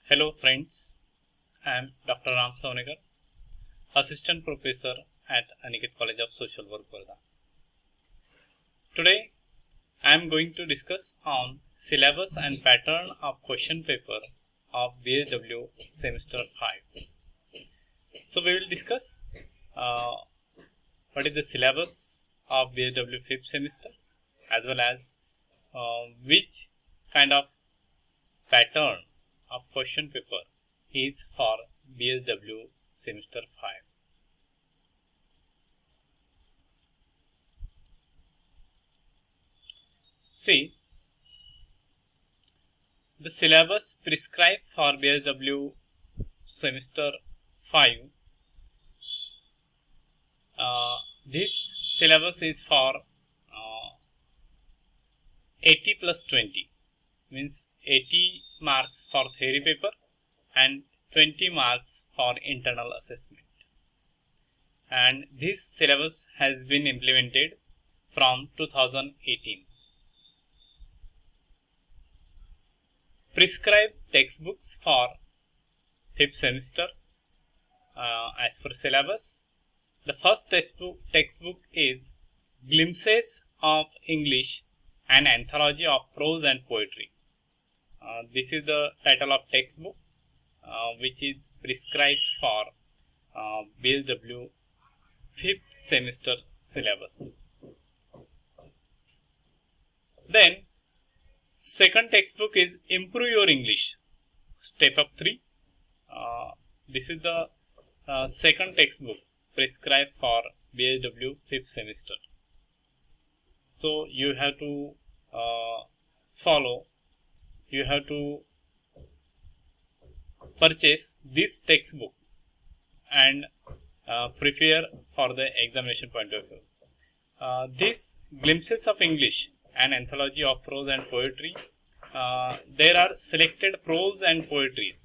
Hello friends, I am Dr. Ram Savnegar, Assistant Professor at Aniket College of Social Work, Varda. Today I am going to discuss on syllabus and pattern of question paper of BSW semester 5. So we will discuss what is the syllabus of BSW 5th semester as well as which kind of pattern of question paper is for BSW semester 5. See, the syllabus prescribed for BSW semester 5, this syllabus is for 80 plus 20, means 80 marks for theory paper and 20 marks for internal assessment. And this syllabus has been implemented from 2018. Prescribed textbooks for 5th semester as per syllabus. The first textbook is Glimpses of English, an anthology of prose and poetry. This is the title of textbook which is prescribed for BSW 5th semester syllabus. Then second textbook is Improve Your English, Step Up 3. This is the second textbook prescribed for BSW 5th semester. So you have to purchase this textbook and prepare for the examination point of view. This Glimpses of English, an anthology of prose and poetry. There are selected prose and poetries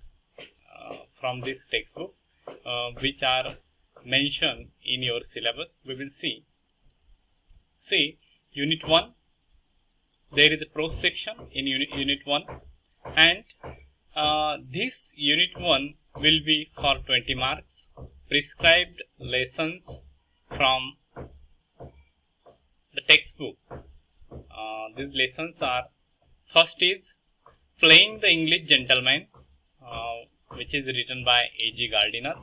from this textbook which are mentioned in your syllabus. We will see. See, Unit 1, there is a prose section in Unit 1, and this Unit 1 will be for 20 marks. Prescribed lessons from the textbook. These lessons are, first is Playing the English Gentleman, which is written by A.G. Gardiner,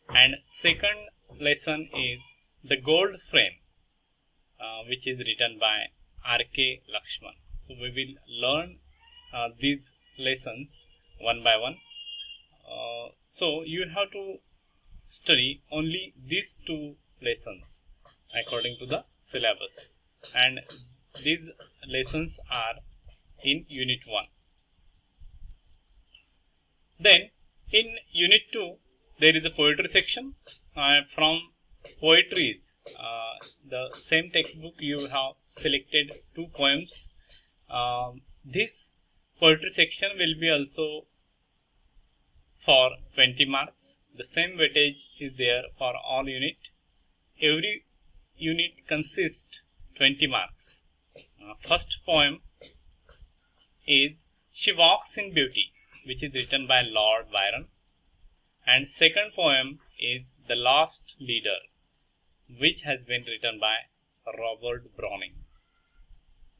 and second lesson is The Gold Frame, which is written by R.K. Lakshman. So we will learn these lessons one by one. So you have to study only these two lessons according to the syllabus, and these lessons are in Unit 1. Then in Unit 2 there is a poetry section. From poetries, the same textbook you have selected 2 poems. This poetry section will be also for 20 marks. The same weightage is there for all unit. Every unit consists 20 marks. First poem is She Walks in Beauty, which is written by Lord Byron, and second poem is The Lost Leader, which has been written by Robert Browning.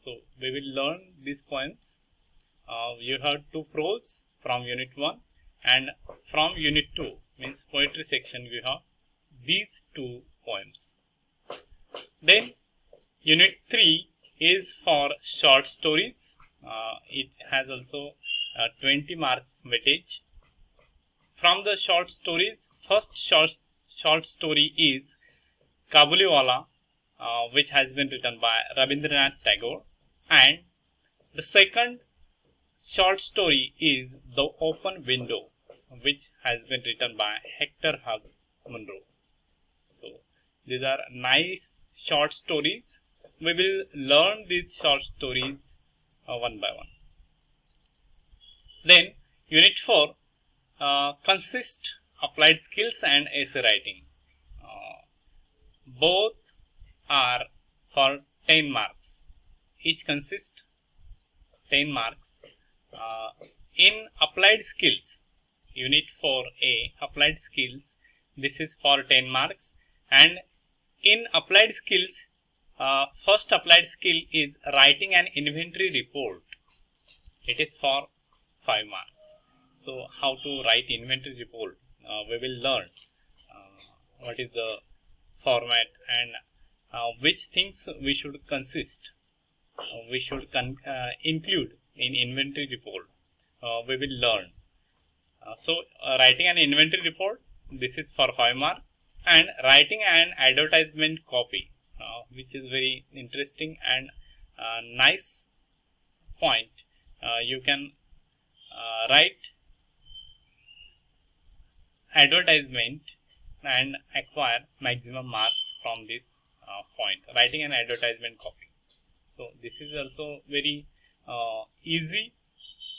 So we will learn these poems. You have 2 prose from Unit 1, and from Unit 2, means poetry section, you have these 2 poems. Then Unit 3 is for short stories. It has also 20 marks weightage. From the short stories, first short story is Kabuliwala, which has been written by Rabindranath Tagore, and the second short story is The Open Window, which has been written by Hector Hugh Munro. So these are nice short stories. We will learn these short stories one by one. Then Unit 4 consists applied skills and essay writing. Both are for 10 marks. Each consists 10 marks. In applied skills, Unit 4A, Applied Skills. This is for 10 marks. And in Applied Skills, first applied skill is writing an inventory report. It is for 5 marks. So how to write inventory report? We will learn what is the format and which things we should include in inventory report. We will learn. Writing an inventory report, this is for 5 marks, and writing an advertisement copy, which is very interesting and nice point. You can write advertisement and acquire maximum marks from this point, writing an advertisement copy. So this is also very easy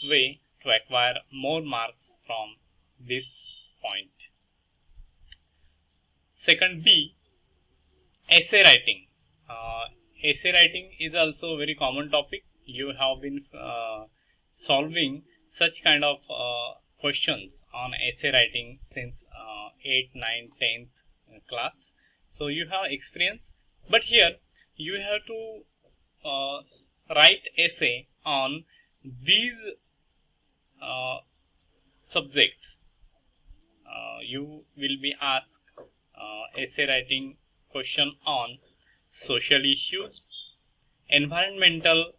way to acquire more marks from this point. Second B, essay writing. Essay writing is also a very common topic. You have been solving such kind of questions on essay writing since 8th, 9th, 10th class. So you have experience, but here you have to write essay on these subjects. You will be asked essay writing question on social issues, environmental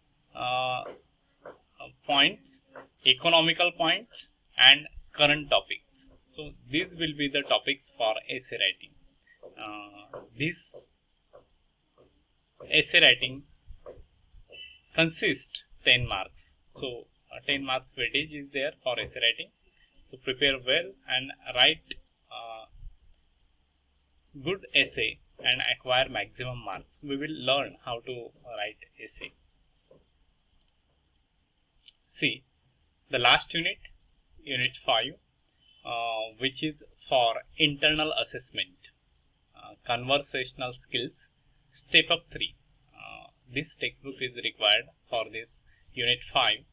points, economical points, and current topics. So these will be the topics for essay writing. This essay writing consists 10 marks. So 10 marks weightage is there for essay writing. So prepare well and write good essay and acquire maximum marks. We will learn how to write essay. See, the last unit, unit 5, which is for internal assessment, conversational skills, step up 3. This textbook is required for this unit 5.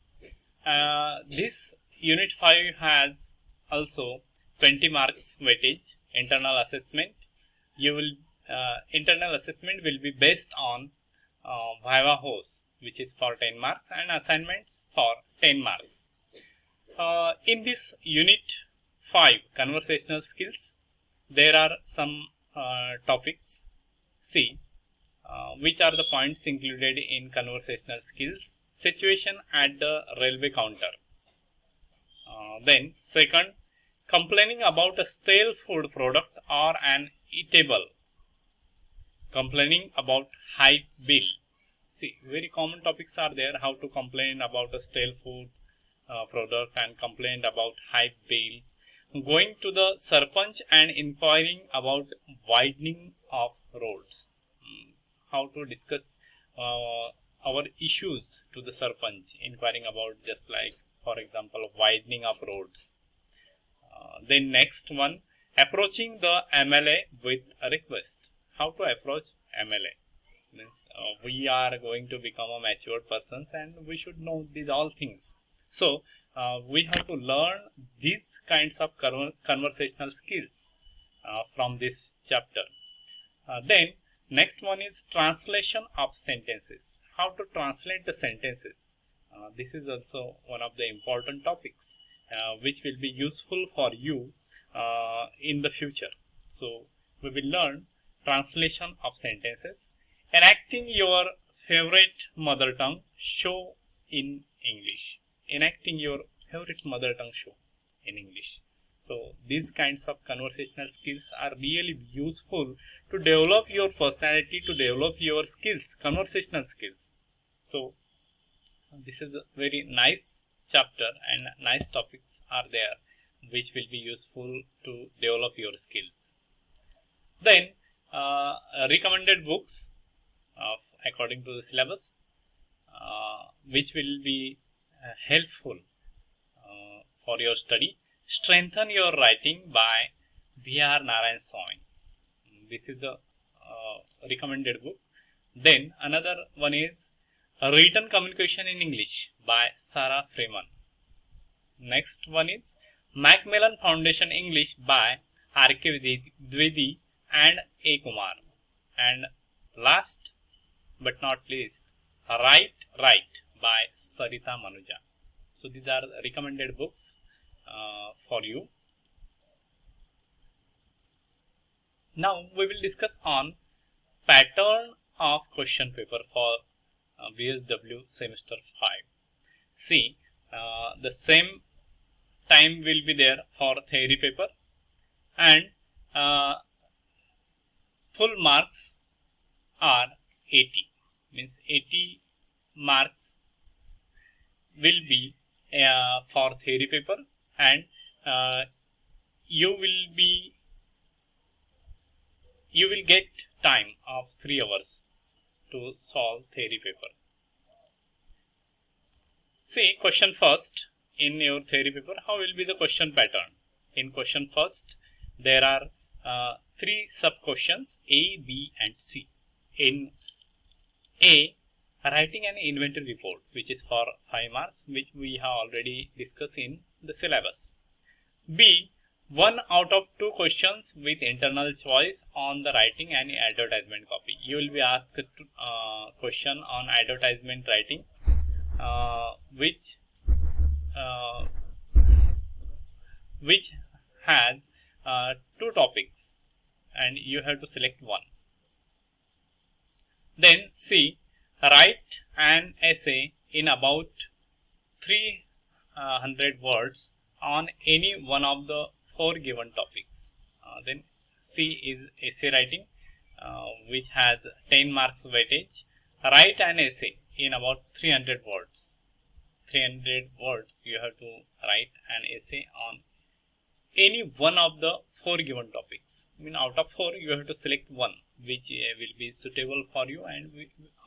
This unit 5 has also 20 marks weightage, internal assessment. Internal assessment will be based on Viva Host, which is for 10 marks, and assignments for 10 marks. In this unit 5, conversational skills, there are some topics. See, which are the points included in conversational skills? Situation at the railway counter. Then second, complaining about a stale food product or an eatable. Complaining about high bill. See, very common topics are there. How to complain about a stale food product and complain about high bill. Going to the Sarpanch and inquiring about widening of roads. How to discuss our issues to the Sarpanch, inquiring about just like, for example, widening of roads. Then next one, approaching the MLA with a request. How to approach MLA? Means we are going to become a mature persons and we should know these all things. So we have to learn these kinds of conversational skills from this chapter. Then next one is translation of sentences. How to translate the sentences. This is also one of the important topics which will be useful for you in the future. So we will learn translation of sentences. Enacting your favorite mother tongue show in English. Enacting your favorite mother tongue show in English. So these kinds of conversational skills are really useful to develop your personality, to develop your skills, conversational skills. So this is a very nice chapter and nice topics are there which will be useful to develop your skills. Then recommended books according to the syllabus which will be helpful for your study. Strengthen Your Writing by B.R. Narayan Swamy. This is the recommended book. Then another one is Written Communication in English by Sarah Freeman. Next one is Macmillan Foundation English by R.K. Dwivedi and A. Kumar. And last but not least, Right by Sarita Manuja. So these are recommended books for you. Now we will discuss on pattern of question paper for BSW semester 5. See, the same time will be there for theory paper, and full marks are 80, means 80 marks will be for theory paper, and you will get time of 3 hours to solve theory paper. See, question first in your theory paper, how will be the question pattern? In question first, there are 3 sub questions A, B and C. In A, writing an inventory report, which is for 5 marks, which we have already discussed in the syllabus. B, 1 out of 2 questions with internal choice on the writing and advertisement copy. You will be asked a question on advertisement writing, which has 2 topics, and you have to select one. Then C, write an essay in about 300 words on any one of the 4 given topics. Then C is essay writing, which has 10 marks weightage. Write an essay in about 300 words. 300 words you have to write an essay on any one of the 4 given topics. I mean, out of 4 you have to select one which will be suitable for you, and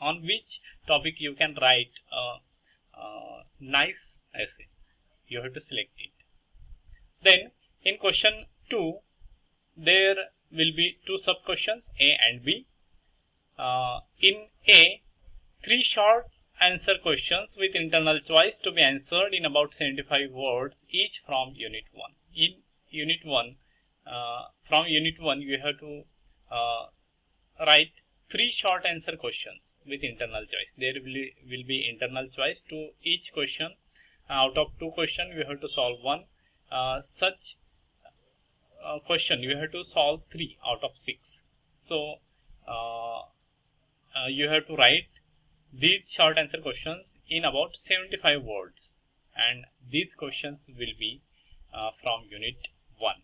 on which topic you can write a nice essay. You have to select it. Then in question 2, there will be 2 sub questions A and B. In A, 3 short answer questions with internal choice to be answered in about 75 words each from unit 1. In unit 1, from unit 1 you have to write 3 short answer questions with internal choice. There will be internal choice to each question. Out of 2 questions you have to solve one. Such question you have to solve 3 out of 6. So you have to write these short answer questions in about 75 words, and these questions will be from unit 1.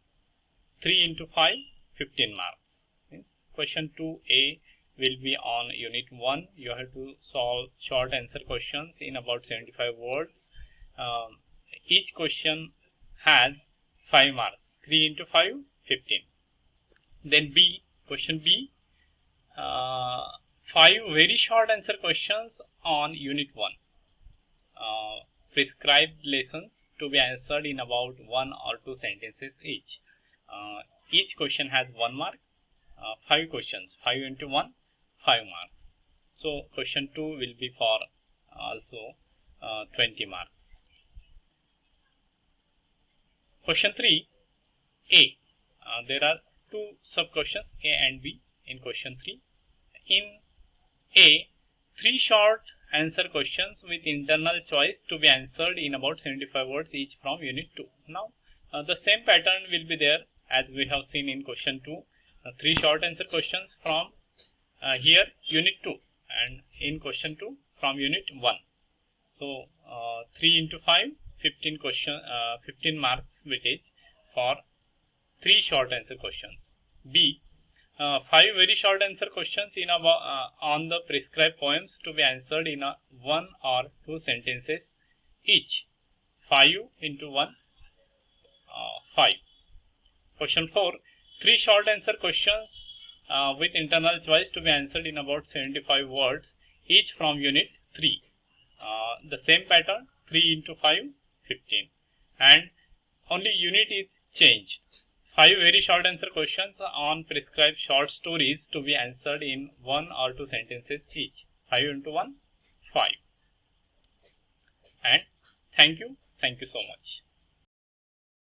3 into 5, 15 marks. Means question 2A will be on unit 1. You have to solve short answer questions in about 75 words. Each question has 5 marks. 3 into 5, 15. Then B, question B, 5 very short answer questions on unit 1. Prescribed lessons to be answered in about 1 or 2 sentences each. Each question has 1 mark. 5 questions, 5 into 1, 5 marks. So question 2 will be for also 20 marks. Question 3, A. There are 2 sub questions A and B in question 3. In A, 3 short answer questions with internal choice to be answered in about 75 words each from unit 2. Now the same pattern will be there as we have seen in question 2. 3 short answer questions from here unit 2, and in question 2 from unit 1. So 3 into 5, 15 marks weightage for 3 short answer questions. B, 5 very short answer questions in on the prescribed poems to be answered in 1 or 2 sentences each. 5 into 1, 5. Question 4, 3 short answer questions with internal choice to be answered in about 75 words each from unit 3. The same pattern, 3 into 5, 15. And only unit is changed. 5 very short answer questions on prescribed short stories to be answered in 1 or 2 sentences each. 5 into 1, 5. And thank you so much.